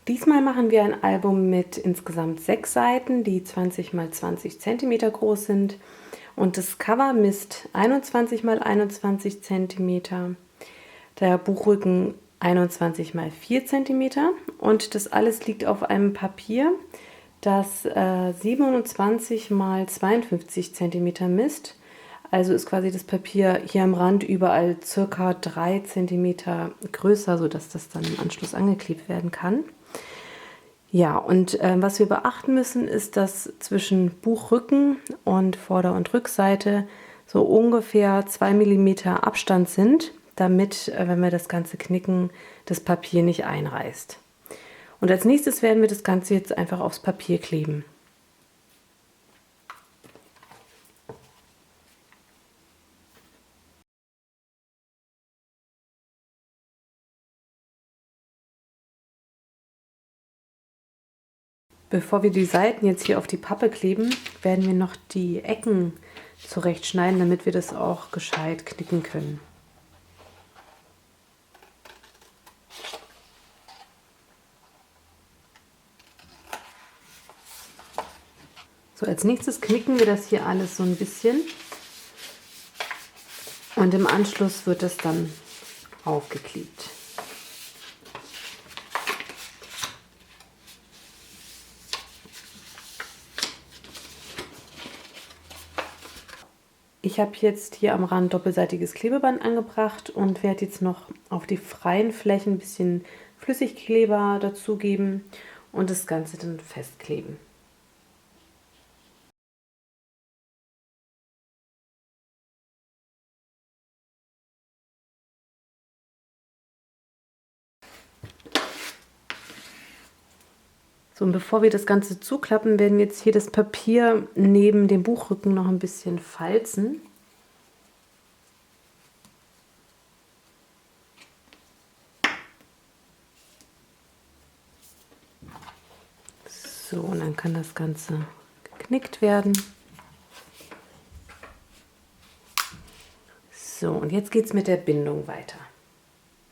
Diesmal machen wir ein Album mit insgesamt 6 Seiten, die 20 x 20 Zentimeter groß sind. Und das Cover misst 21 x 21 Zentimeter, der Buchrücken 21 x 4 Zentimeter. Und das alles liegt auf einem Papier, das 27 x 52 Zentimeter misst. Also ist quasi das Papier hier am Rand überall circa 3 Zentimeter größer, sodass das dann im Anschluss angeklebt werden kann. Ja, und was wir beachten müssen, ist, dass zwischen Buchrücken und Vorder- und Rückseite so ungefähr 2 mm Abstand sind, damit, wenn wir das Ganze knicken, das Papier nicht einreißt. Und als nächstes werden wir das Ganze jetzt einfach aufs Papier kleben. Bevor wir die Seiten jetzt hier auf die Pappe kleben, werden wir noch die Ecken zurechtschneiden, damit wir das auch gescheit knicken können. So, als nächstes knicken wir das hier alles so ein bisschen und im Anschluss wird es dann aufgeklebt. Ich habe jetzt hier am Rand doppelseitiges Klebeband angebracht und werde jetzt noch auf die freien Flächen ein bisschen Flüssigkleber dazugeben und das Ganze dann festkleben. So, und bevor wir das Ganze zuklappen, werden wir jetzt hier das Papier neben dem Buchrücken noch ein bisschen falzen. So, und dann kann das Ganze geknickt werden. So, und jetzt geht es mit der Bindung weiter.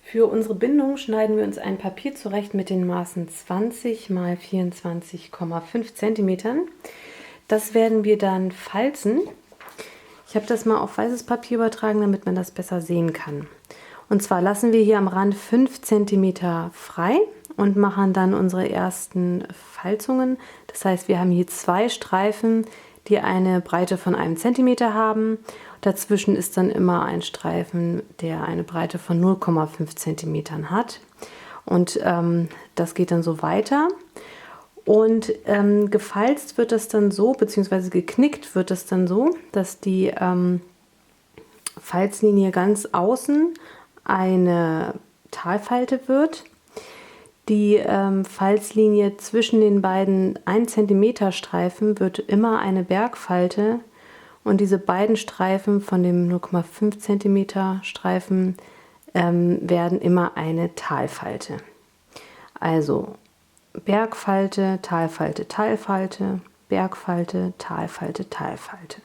Für unsere Bindung schneiden wir uns ein Papier zurecht mit den Maßen 20 x 24,5 cm. Das werden wir dann falzen. Ich habe das mal auf weißes Papier übertragen, damit man das besser sehen kann. Und zwar lassen wir hier am Rand 5 cm frei und machen dann unsere ersten Falzungen. Das heißt, wir haben hier 2 Streifen, die eine Breite von 1 cm haben. Dazwischen ist dann immer ein Streifen, der eine Breite von 0,5 cm hat. Und das geht dann so weiter. Und gefalzt wird das dann so, beziehungsweise geknickt wird das dann so, dass die Falzlinie ganz außen eine Talfalte wird. Die Falzlinie zwischen den beiden 1 cm Streifen wird immer eine Bergfalte und diese beiden Streifen von dem 0,5 cm Streifen werden immer eine Talfalte. Also Bergfalte, Talfalte, Talfalte, Bergfalte, Talfalte, Talfalte.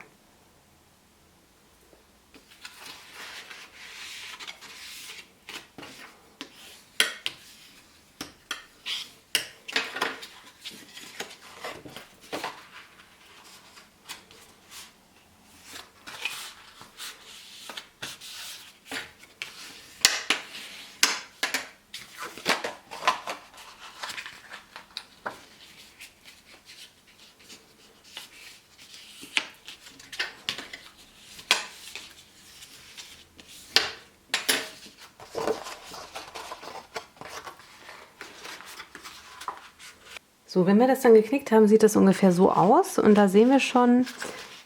So, wenn wir das dann geknickt haben, sieht das ungefähr so aus. Und da sehen wir schon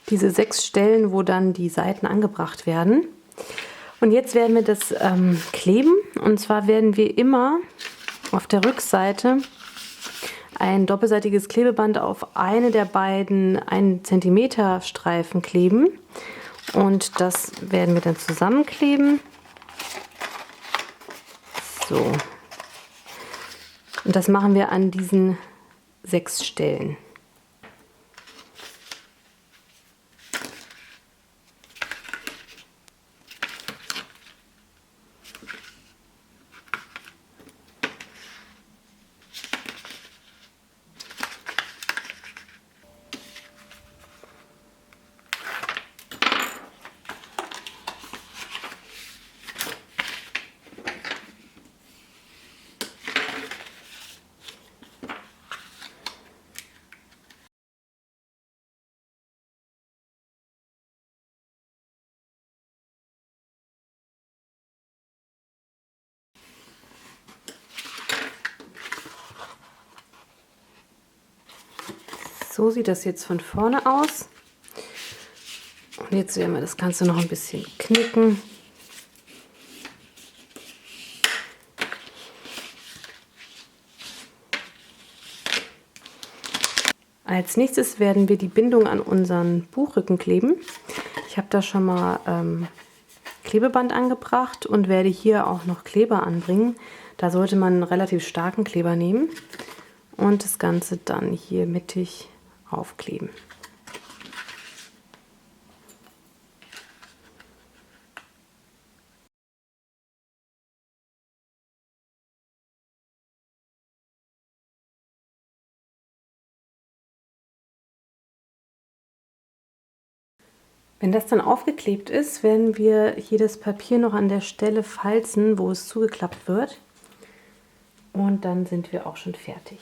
diese 6 Stellen, wo dann die Seiten angebracht werden. Und jetzt werden wir das kleben. Und zwar werden wir immer auf der Rückseite ein doppelseitiges Klebeband auf eine der beiden 1 cm Streifen kleben. Und das werden wir dann zusammenkleben. So. Und das machen wir an diesen 6 Stellen. So sieht das jetzt von vorne aus. Und jetzt werden wir das Ganze noch ein bisschen knicken. Als nächstes werden wir die Bindung an unseren Buchrücken kleben. Ich habe da schon mal Klebeband angebracht und werde hier auch noch Kleber anbringen. Da sollte man einen relativ starken Kleber nehmen und das Ganze dann hier mittig aufkleben. Wenn das dann aufgeklebt ist, werden wir hier das Papier noch an der Stelle falzen, wo es zugeklappt wird. Und dann sind wir auch schon fertig.